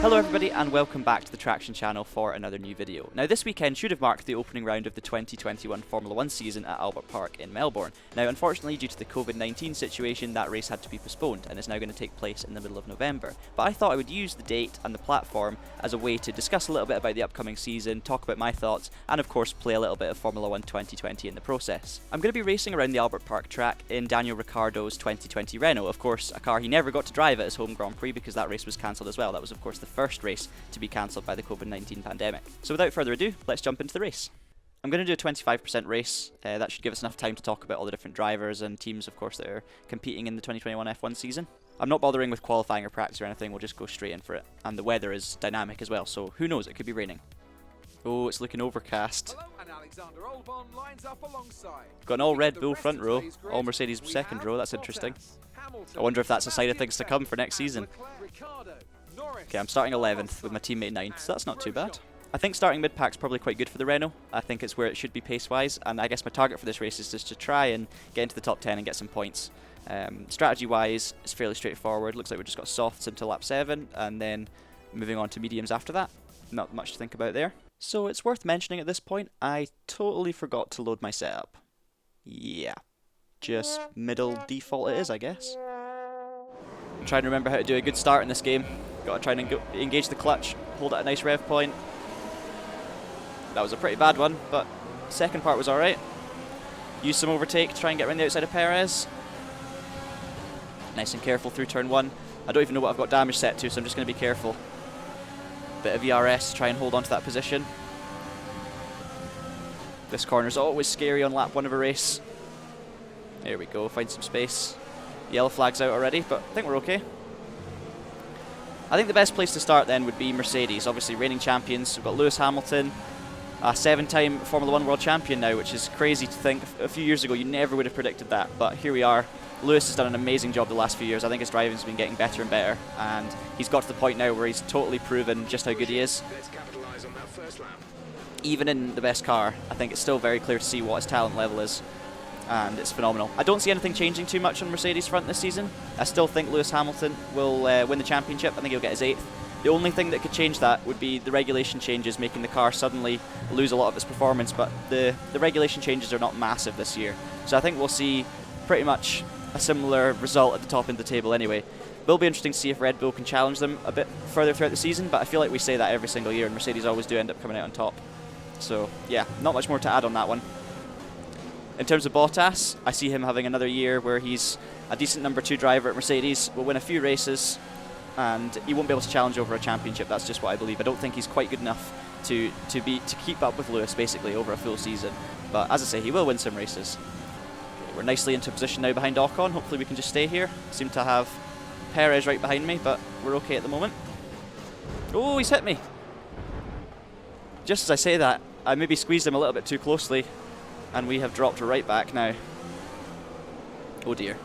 Hello everybody and welcome back to the Traxion channel for another new video. Now this weekend should have marked the opening round of the 2021 Formula 1 season at Albert Park in Melbourne. Now unfortunately due to the COVID-19 situation that race had to be postponed and is now going to take place in the middle of November. But I thought I would use the date and the platform as a way to discuss a little bit about the upcoming season, talk about my thoughts and of course play a little bit of Formula 1 2020 in the process. I'm going to be racing around the Albert Park track in Daniel Ricciardo's 2020 Renault, of course a car he never got to drive at his home Grand Prix because that race was cancelled as well. That was of course the first race to be cancelled by the COVID-19 pandemic. So without further ado, let's jump into the race. I'm going to do a 25% race. That should give us enough time to talk about all the different drivers and teams, of course, that are competing in the 2021 F1 season. I'm not bothering with qualifying or practice or anything, we'll just go straight in for it. And the weather is dynamic as well, so who knows, it could be raining. Oh, it's looking overcast. Got an all Red Bull front row, all Mercedes second row, that's interesting. I wonder if that's a sign of things to come for next season. Okay, I'm starting 11th with my teammate 9th, so that's not too bad. I think starting mid-pack's probably quite good for the Renault. I think it's where it should be pace-wise, and I guess my target for this race is just to try and get into the top 10 and get some points. Strategy-wise, it's fairly straightforward. Looks like we've just got softs until lap 7, and then moving on to mediums after that. Not much to think about there. So it's worth mentioning at this point, I totally forgot to load my setup. Yeah, just middle default it is, I guess. I'm trying to remember how to do a good start in this game. Got to try and engage the clutch, hold at a nice rev point. That was a pretty bad one, but the second part was alright. Use some overtake to try and get around the outside of Perez. Nice and careful through turn 1. I don't even know what I've got damage set to, so I'm just going to be careful. Bit of ERS to try and hold on to that position. This corner's always scary on lap 1 of a race. There we go, find some space. Yellow flag's out already, but I think we're okay. I think the best place to start then would be Mercedes, obviously reigning champions. We've got Lewis Hamilton, a 7-time Formula 1 world champion now, which is crazy to think. A few years ago you never would have predicted that, but here we are. Lewis has done an amazing job the last few years. I think his driving's been getting better and better, and he's got to the point now where he's totally proven just how good he is. Even in the best car, I think it's still very clear to see what his talent level is, and it's phenomenal. I don't see anything changing too much on Mercedes front this season. I still think Lewis Hamilton will win the championship. I think he'll get his 8th. The only thing that could change that would be the regulation changes, making the car suddenly lose a lot of its performance, but the regulation changes are not massive this year. So I think we'll see pretty much a similar result at the top end of the table anyway. Will be interesting to see if Red Bull can challenge them a bit further throughout the season, but I feel like we say that every single year and Mercedes always do end up coming out on top. So yeah, not much more to add on that one. In terms of Bottas, I see him having another year where he's a decent number 2 driver at Mercedes, will win a few races, and he won't be able to challenge over a championship. That's just what I believe. I don't think he's quite good enough to keep up with Lewis basically over a full season. But as I say, he will win some races. Okay, we're nicely into position now behind Ocon. Hopefully we can just stay here. Seem to have Perez right behind me, but we're okay at the moment. Oh, he's hit me. Just as I say that, I maybe squeezed him a little bit too closely, and we have dropped right back now. Oh dear.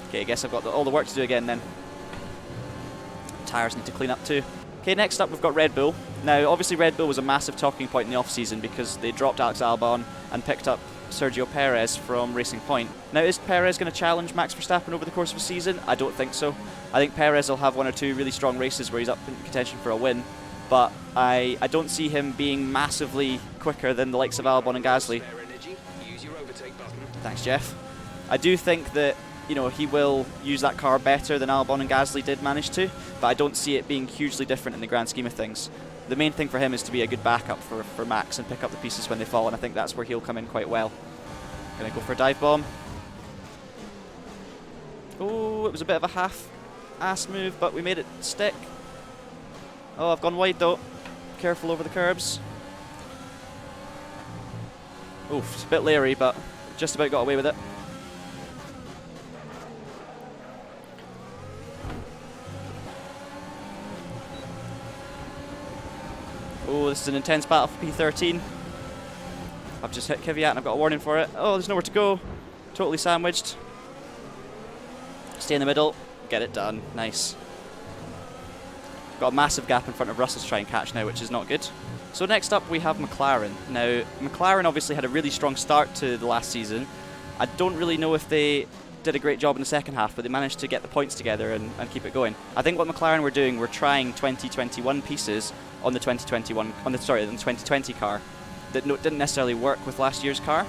Okay, I guess I've got all the work to do again then. Tyres need to clean up too. Okay, next up we've got Red Bull. Now, obviously Red Bull was a massive talking point in the off-season because they dropped Alex Albon and picked up Sergio Perez from Racing Point. Now, is Perez going to challenge Max Verstappen over the course of a season? I don't think so. I think Perez will have 1 or 2 really strong races where he's up in contention for a win, but I don't see him being massively quicker than the likes of Albon and Gasly. Thanks, Jeff. I do think that, you know, he will use that car better than Albon and Gasly did manage to, but I don't see it being hugely different in the grand scheme of things. The main thing for him is to be a good backup for Max and pick up the pieces when they fall, and I think that's where he'll come in quite well. Gonna go for a dive bomb. Oh, it was a bit of a half-ass move, but we made it stick. Oh, I've gone wide though. Careful over the curbs. Oof, it's a bit leery, but just about got away with it. Oh, this is an intense battle for P13. I've just hit Kvyat and I've got a warning for it. Oh, there's nowhere to go. Totally sandwiched. Stay in the middle. Get it done. Nice. Got a massive gap in front of Russell to try and catch now, which is not good. So next up we have McLaren. Now, McLaren obviously had a really strong start to the last season. I don't really know if they did a great job in the second half, but they managed to get the points together and keep it going. I think what McLaren were doing, were trying 2021 pieces on the 2020 car that didn't necessarily work with last year's car.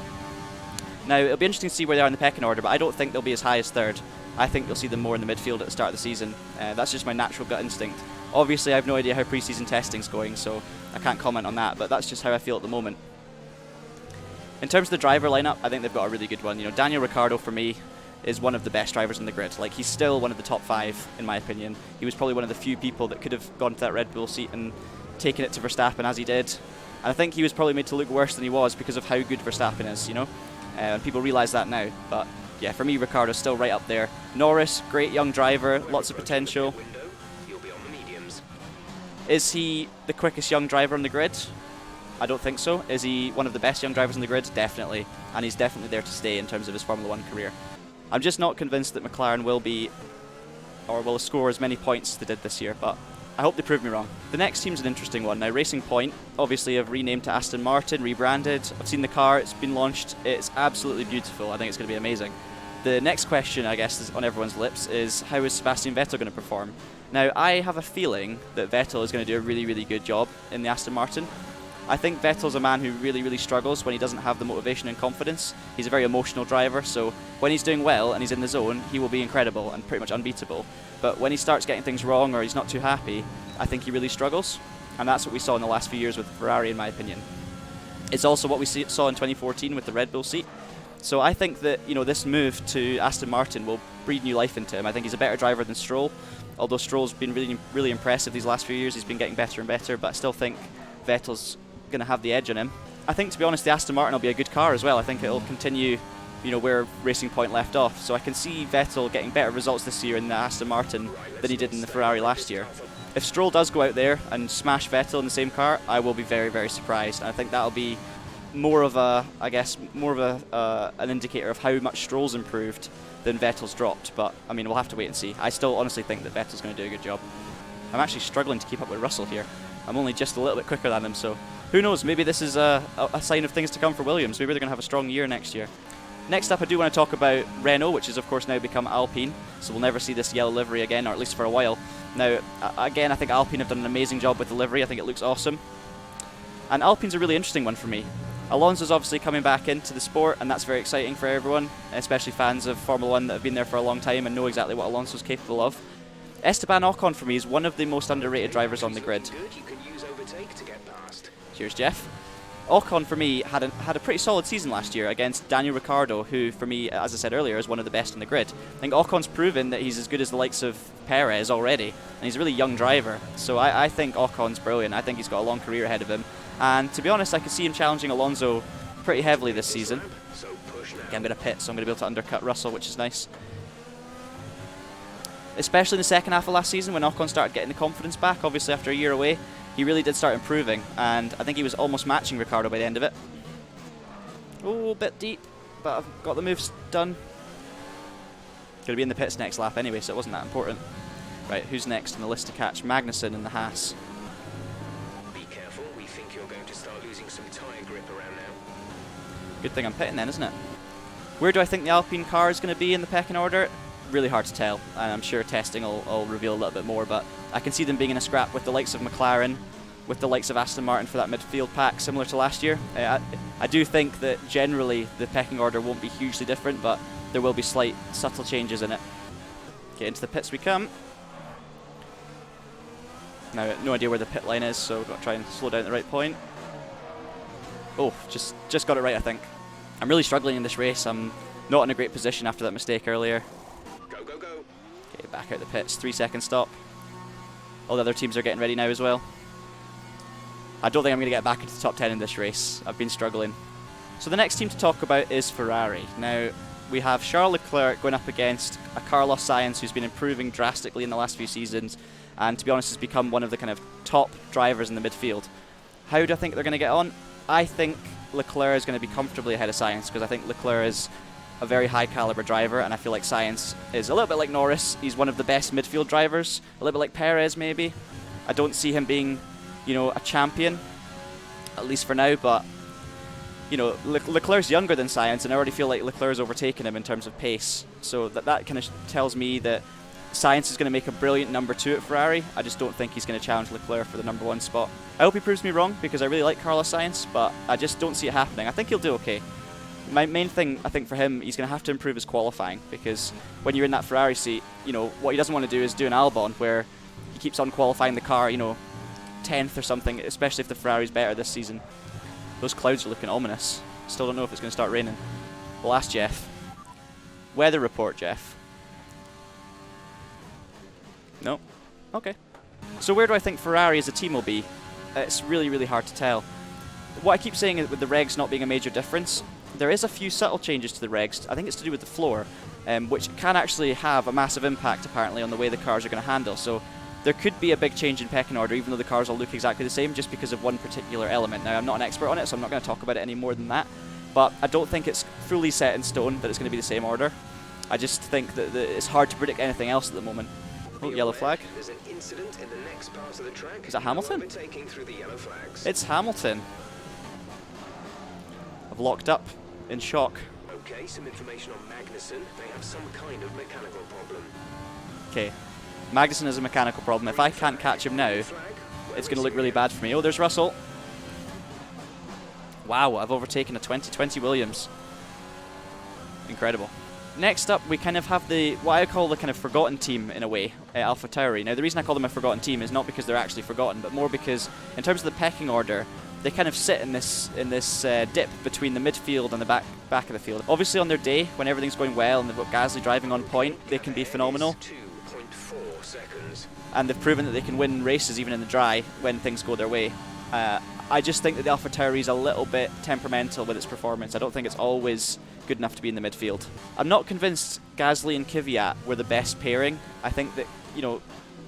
Now, it'll be interesting to see where they are in the pecking order, but I don't think they'll be as high as third. I think you'll see them more in the midfield at the start of the season. That's just my natural gut instinct. Obviously, I have no idea how pre-season testing's going, so I can't comment on that, but that's just how I feel at the moment. In terms of the driver lineup, I think they've got a really good one. You know, Daniel Ricciardo, for me, is one of the best drivers in the grid. Like, he's still one of the top 5, in my opinion. He was probably one of the few people that could have gone to that Red Bull seat and taken it to Verstappen as he did. And I think he was probably made to look worse than he was because of how good Verstappen is, you know? And people realise that now. But yeah, for me, Ricciardo's still right up there. Norris, great young driver, lots of potential. Is he the quickest young driver on the grid? I don't think so. Is he one of the best young drivers on the grid? Definitely. And he's definitely there to stay in terms of his Formula 1 career. I'm just not convinced that McLaren will score as many points as they did this year, but I hope they prove me wrong. The next team's an interesting one. Now, Racing Point, obviously, have renamed to Aston Martin, rebranded. I've seen the car, it's been launched. It's absolutely beautiful. I think it's going to be amazing. The next question, I guess, is on everyone's lips is, how is Sebastian Vettel going to perform? Now, I have a feeling that Vettel is going to do a really, really good job in the Aston Martin. I think Vettel's a man who really, really struggles when he doesn't have the motivation and confidence. He's a very emotional driver, so when he's doing well and he's in the zone, he will be incredible and pretty much unbeatable. But when he starts getting things wrong or he's not too happy, I think he really struggles. And that's what we saw in the last few years with Ferrari, in my opinion. It's also what we saw in 2014 with the Red Bull seat. So I think that, you know, this move to Aston Martin will breathe new life into him. I think he's a better driver than Stroll. Although Stroll's been really, really impressive these last few years, he's been getting better and better, but I still think Vettel's going to have the edge on him. I think, to be honest, the Aston Martin will be a good car as well. I think it'll continue, you know, where Racing Point left off. So I can see Vettel getting better results this year in the Aston Martin than he did in the Ferrari last year. If Stroll does go out there and smash Vettel in the same car, I will be very, very surprised. And I think that'll be more of a, an indicator of how much Stroll's improved than Vettel's dropped. But I mean, we'll have to wait and see. I still honestly think that Vettel's going to do a good job. I'm actually struggling to keep up with Russell here. I'm only just a little bit quicker than him, so who knows, maybe this is a sign of things to come for Williams. Maybe they're going to have a strong year next year. Next up, I do want to talk about Renault, which has of course now become Alpine, so we'll never see this yellow livery again, or at least for a while. Now, again, I think Alpine have done an amazing job with the livery. I think it looks awesome. And Alpine's a really interesting one for me. Alonso's obviously coming back into the sport, and that's very exciting for everyone, especially fans of Formula 1 that have been there for a long time and know exactly what Alonso's capable of. Esteban Ocon, for me, is one of the most underrated drivers on the grid. Cheers, Jeff. Ocon, for me, had a pretty solid season last year against Daniel Ricciardo, who, for me, as I said earlier, is one of the best in the grid. I think Ocon's proven that he's as good as the likes of Perez already, and he's a really young driver. So I think Ocon's brilliant. I think he's got a long career ahead of him. And to be honest, I could see him challenging Alonso pretty heavily this season. Again, I'm going to pit, so I'm going to be able to undercut Russell, which is nice. Especially in the second half of last season when Ocon started getting the confidence back, obviously after a year away. He really did start improving, and I think he was almost matching Ricciardo by the end of it. Oh, a bit deep, but I've got the moves done. Going to be in the pits next lap anyway, so it wasn't that important. Right, who's next on the list to catch? Magnussen in the Haas. Be careful, we think you're going to start losing some tyre grip around now. Good thing I'm pitting then, isn't it? Where do I think the Alpine car is going to be in the pecking order? Really hard to tell, and I'm sure testing will reveal a little bit more, but I can see them being in a scrap with the likes of McLaren, with the likes of Aston Martin for that midfield pack, similar to last year. I do think that generally the pecking order won't be hugely different, but there will be slight, subtle changes in it. Okay, into the pits we come. Now, no idea where the pit line is, so we've got to try and slow down at the right point. Oh, just got it right, I think. I'm really struggling in this race. I'm not in a great position after that mistake earlier. Go, go, go. Okay, back out the pits, 3-second stop. All the other teams are getting ready now as well. I don't think I'm going to get back into the top 10 in this race. I've been struggling. So the next team to talk about is Ferrari. Now, we have Charles Leclerc going up against a Carlos Sainz who's been improving drastically in the last few seasons, and to be honest has become one of the kind of top drivers in the midfield. How do I think they're going to get on? I think Leclerc is going to be comfortably ahead of Sainz, because I think Leclerc is a very high caliber driver, and I feel like Sainz is a little bit like Norris. He's one of the best midfield drivers, a little bit like Perez maybe. I don't see him being, you know, a champion, at least for now, but you know, Leclerc's younger than Sainz, and I already feel like Leclerc's overtaken him in terms of pace. So that kind of tells me that Sainz is going to make a brilliant number 2 at Ferrari. I just don't think he's going to challenge Leclerc for the number 1 spot. I hope he proves me wrong, because I really like Carlos Sainz, but I just don't see it happening. I think he'll do okay. My main thing, I think, for him, he's going to have to improve his qualifying, because when you're in that Ferrari seat, you know, what he doesn't want to do is do an Albon, where he keeps on qualifying the car, you know, 10th or something, especially if the Ferrari's better this season. Those clouds are looking ominous. Still don't know if it's going to start raining. We'll ask Jeff. Weather report, Jeff. No? Okay. So where do I think Ferrari as a team will be? It's really, really hard to tell. What I keep saying is, with the regs not being a major difference, there is a few subtle changes to the regs. I think it's to do with the floor, which can actually have a massive impact, apparently, on the way the cars are going to handle. So there could be a big change in pecking order, even though the cars all look exactly the same, just because of one particular element. Now, I'm not an expert on it, so I'm not going to talk about it any more than that. But I don't think it's fully set in stone that it's going to be the same order. I just think that it's hard to predict anything else at the moment. Oh, yellow flag. There's an incident in the next part of the track. Is that Hamilton? Overtaking through the yellow flags. It's Hamilton. I've locked up in shock. Okay, some information on Magnussen. They have some kind of mechanical problem. Okay. Magnussen has a mechanical problem. If I can't catch him now, it's going to look really bad for me. Oh, there's Russell. Wow, I've overtaken a 2020 Williams. Incredible. Next up, we kind of have what I call the kind of forgotten team, in a way, Alpha Tauri. Now, the reason I call them a forgotten team is not because they're actually forgotten, but more because, in terms of the pecking order, they kind of sit in this dip between the midfield and the back of the field. Obviously, on their day, when everything's going well and they've got Gasly driving on point, they can be phenomenal. 2.4 seconds. And they've proven that they can win races even in the dry when things go their way. I just think that the Alpha Tauri is a little bit temperamental with its performance. I don't think it's always good enough to be in the midfield. I'm not convinced Gasly and Kvyat were the best pairing. I think that, you know,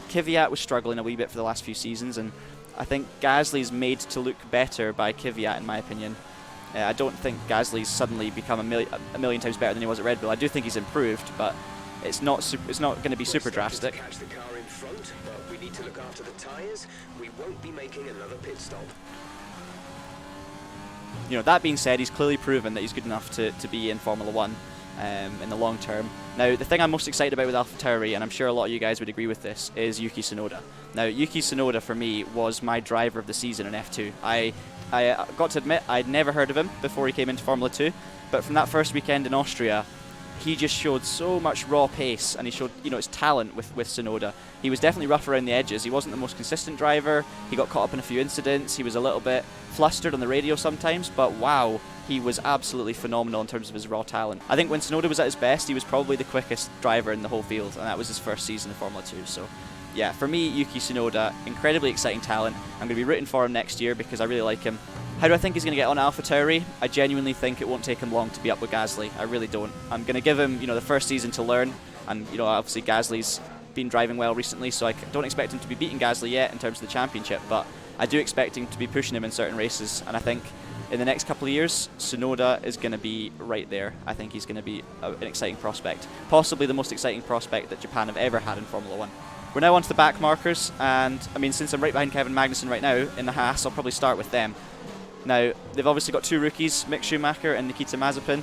Kvyat was struggling a wee bit for the last few seasons, and I think Gasly's made to look better by Kvyat, in my opinion. I don't think Gasly's suddenly become a million times better than he was at Red Bull. I do think he's improved, but it's not going to be super drastic. Catch the car in front, but we need to look after the tyres. We won't be making another pit stop. You know, that being said, he's clearly proven that he's good enough to be in Formula 1 in the long term. Now, the thing I'm most excited about with AlphaTauri, and I'm sure a lot of you guys would agree with this, is Yuki Tsunoda. Now, Yuki Tsunoda, for me, was my driver of the season in F2. I got to admit, I'd never heard of him before he came into Formula 2, but from that first weekend in Austria, he just showed so much raw pace, and he showed, you know, his talent with Tsunoda. He was definitely rough around the edges. He wasn't the most consistent driver. He got caught up in a few incidents. He was a little bit flustered on the radio sometimes, but wow, he was absolutely phenomenal in terms of his raw talent. I think when Tsunoda was at his best, he was probably the quickest driver in the whole field, and that was his first season in Formula 2. So yeah, for me, Yuki Tsunoda, incredibly exciting talent. I'm going to be rooting for him next year because I really like him. How do I think he's going to get on AlphaTauri? I genuinely think it won't take him long to be up with Gasly. I really don't. I'm going to give him, you know, the first season to learn, and you know, obviously Gasly's been driving well recently, so I don't expect him to be beating Gasly yet in terms of the championship, but I do expect him to be pushing him in certain races, and I think in the next couple of years, Tsunoda is going to be right there. I think he's going to be an exciting prospect, possibly the most exciting prospect that Japan have ever had in Formula 1. We're now on to the back markers, and I mean, since I'm right behind Kevin Magnussen right now in the Haas, I'll probably start with them. Now, they've obviously got two rookies, Mick Schumacher and Nikita Mazepin.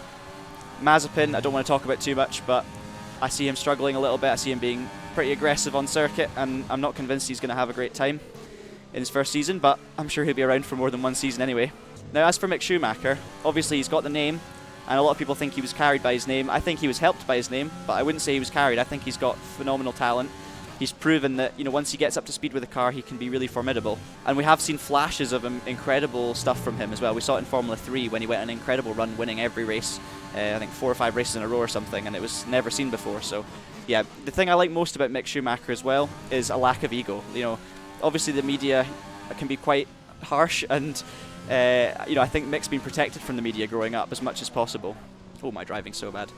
Mazepin, I don't want to talk about too much, but I see him struggling a little bit. I see him being pretty aggressive on circuit, and I'm not convinced he's going to have a great time in his first season, but I'm sure he'll be around for more than one season anyway. Now, as for Mick Schumacher, obviously he's got the name, and a lot of people think he was carried by his name. I think he was helped by his name, but I wouldn't say he was carried. I think he's got phenomenal talent. He's proven that, you know, once he gets up to speed with the car, he can be really formidable. And we have seen flashes of incredible stuff from him as well. We saw it in Formula 3 when he went on an incredible run, winning every race, I think 4 or 5 races in a row or something, and it was never seen before. So, yeah, the thing I like most about Mick Schumacher as well is a lack of ego. You know, obviously the media can be quite harsh, and you know, I think Mick's been protected from the media growing up as much as possible. Oh, my driving's so bad.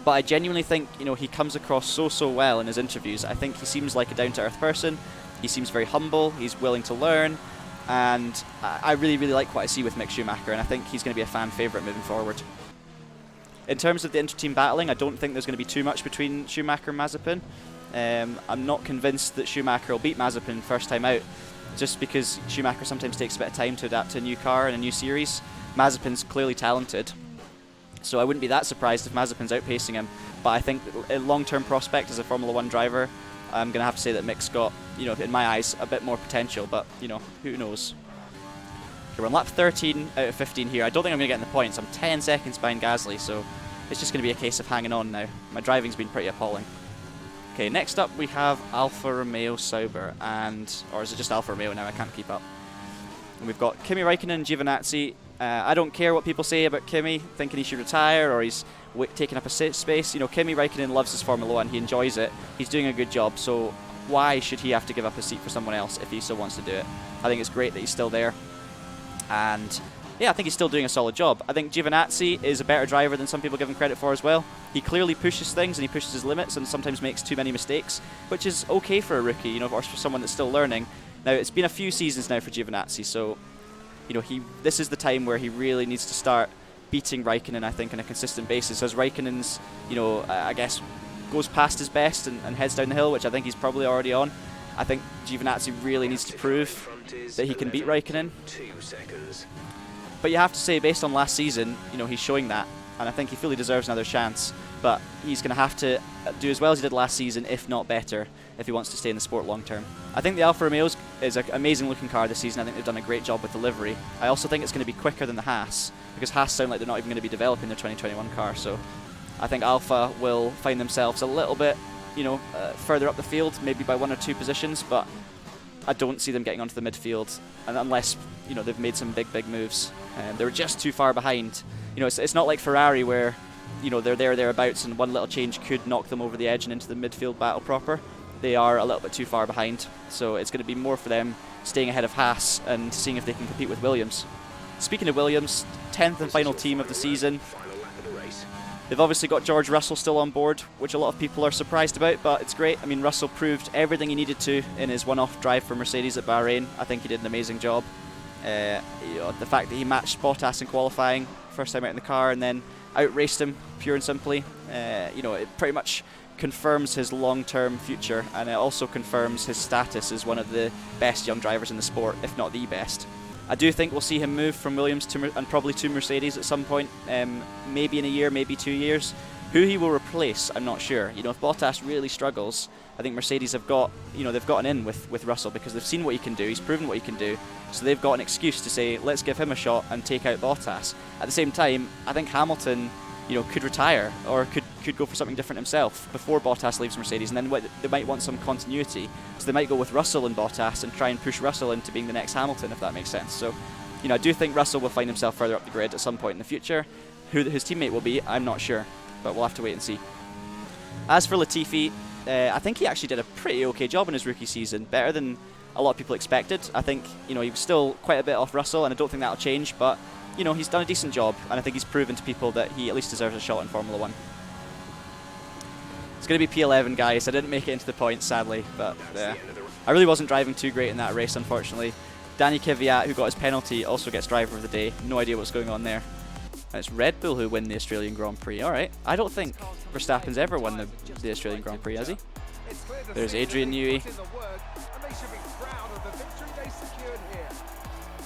But I genuinely think, you know, he comes across so well in his interviews. I think he seems like a down-to-earth person. He seems very humble. He's willing to learn. And I really like what I see with Mick Schumacher, and I think he's going to be a fan favourite moving forward. In terms of the inter-team battling, I don't think there's going to be too much between Schumacher and Mazepin. I'm not convinced that Schumacher will beat Mazepin first time out, just because Schumacher sometimes takes a bit of time to adapt to a new car and a new series. Mazepin's clearly talented, so I wouldn't be that surprised if Mazepin's outpacing him. But I think a long-term prospect as a Formula 1 driver, I'm going to have to say that Mick's got, you know, in my eyes, a bit more potential, but, you know, who knows. Okay, we're on lap 13 out of 15 here. I don't think I'm going to get in the points. I'm 10 seconds behind Gasly, so it's just going to be a case of hanging on now. My driving's been pretty appalling. Okay, next up we have Alfa Romeo Sauber, or is it just Alfa Romeo now? I can't keep up. And we've got Kimi Räikkönen and Giovinazzi. I don't care what people say about Kimi, thinking he should retire or he's taking up a space. You know, Kimi Räikkönen loves his Formula 1, he enjoys it, he's doing a good job, so why should he have to give up his seat for someone else if he still wants to do it? I think it's great that he's still there, and yeah, I think he's still doing a solid job. I think Giovinazzi is a better driver than some people give him credit for as well. He clearly pushes things and he pushes his limits and sometimes makes too many mistakes, which is okay for a rookie, you know, or for someone that's still learning. Now, it's been a few seasons now for Giovinazzi, so you know, this is the time where he really needs to start beating Räikkönen, I think, on a consistent basis. As Räikkönen's, you know, I guess, goes past his best and heads down the hill, which I think he's probably already on. I think Giovinazzi really needs to prove that he can beat Räikkönen. But you have to say, based on last season, you know, he's showing that, and I think he fully deserves another chance. But he's going to have to do as well as he did last season, if not better, if he wants to stay in the sport long term. I think the Alfa Romeo is an amazing looking car this season. I think they've done a great job with delivery. I also think it's going to be quicker than the Haas, because Haas sound like they're not even going to be developing their 2021 car. So I think Alfa will find themselves a little bit, you know, further up the field, maybe by 1 or 2 positions, but I don't see them getting onto the midfield, and unless, you know, they've made some big moves. They were just too far behind. You know, it's not like Ferrari where, you know, they're thereabouts and one little change could knock them over the edge and into the midfield battle proper. They are a little bit too far behind, so it's going to be more for them staying ahead of Haas and seeing if they can compete with Williams. Speaking of Williams, 10th and final team of the season. They've obviously got George Russell still on board, which a lot of people are surprised about, but it's great. I mean, Russell proved everything he needed to in his one-off drive for Mercedes at Bahrain. I think he did an amazing job. You know, the fact that he matched Bottas in qualifying, first time out in the car, and then outraced him pure and simply, you know, it pretty much confirms his long-term future, and it also confirms his status as one of the best young drivers in the sport, if not the best. I do think we'll see him move from Williams and probably to Mercedes at some point, maybe in a year, maybe 2 years. Who he will replace, I'm not sure. You know, if Bottas really struggles, I think Mercedes have got, you know, they've gotten in with Russell because they've seen what he can do. He's proven what he can do, so they've got an excuse to say, let's give him a shot and take out Bottas. At the same time, I think Hamilton, you know, could retire or could go for something different himself before Bottas leaves Mercedes, and then they might want some continuity, so they might go with Russell and Bottas and try and push Russell into being the next Hamilton, if that makes sense. So, you know, I do think Russell will find himself further up the grid at some point in the future. Who his teammate will be, I'm not sure, but we'll have to wait and see. As for Latifi, I think he actually did a pretty okay job in his rookie season, better than a lot of people expected. I think, you know, he was still quite a bit off Russell, and I don't think that'll change, but you know, he's done a decent job, and I think he's proven to people that he at least deserves a shot in Formula 1. It's going to be P11, guys. I didn't make it into the points, sadly, but I really wasn't driving too great in that race, unfortunately. Danny Kvyat, who got his penalty, also gets driver of the day. No idea what's going on there. And it's Red Bull who win the Australian Grand Prix. Alright, I don't think Verstappen's ever won the Australian Grand Prix, has he? There's Adrian Newey.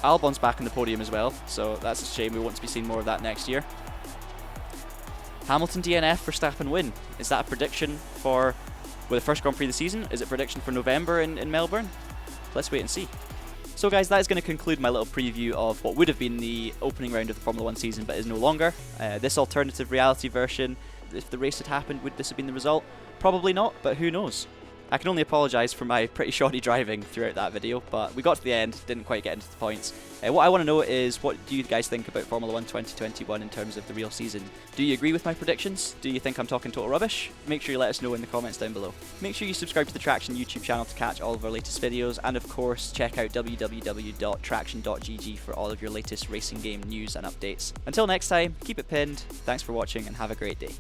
Albon's back on the podium as well, so that's a shame. We want to be seeing more of that next year. Hamilton DNF, Verstappen win. Is that a prediction for the first Grand Prix of the season? Is it a prediction for November in Melbourne? Let's wait and see. So guys, that is going to conclude my little preview of what would have been the opening round of the Formula 1 season, but is no longer. This alternative reality version, if the race had happened, would this have been the result? Probably not, but who knows? I can only apologise for my pretty shoddy driving throughout that video, but we got to the end, didn't quite get into the points. What I want to know is, what do you guys think about Formula 1 2021 in terms of the real season? Do you agree with my predictions? Do you think I'm talking total rubbish? Make sure you let us know in the comments down below. Make sure you subscribe to the Traxion YouTube channel to catch all of our latest videos, and of course check out www.TraxionGG for all of your latest racing game news and updates. Until next time, keep it pinned, thanks for watching and have a great day.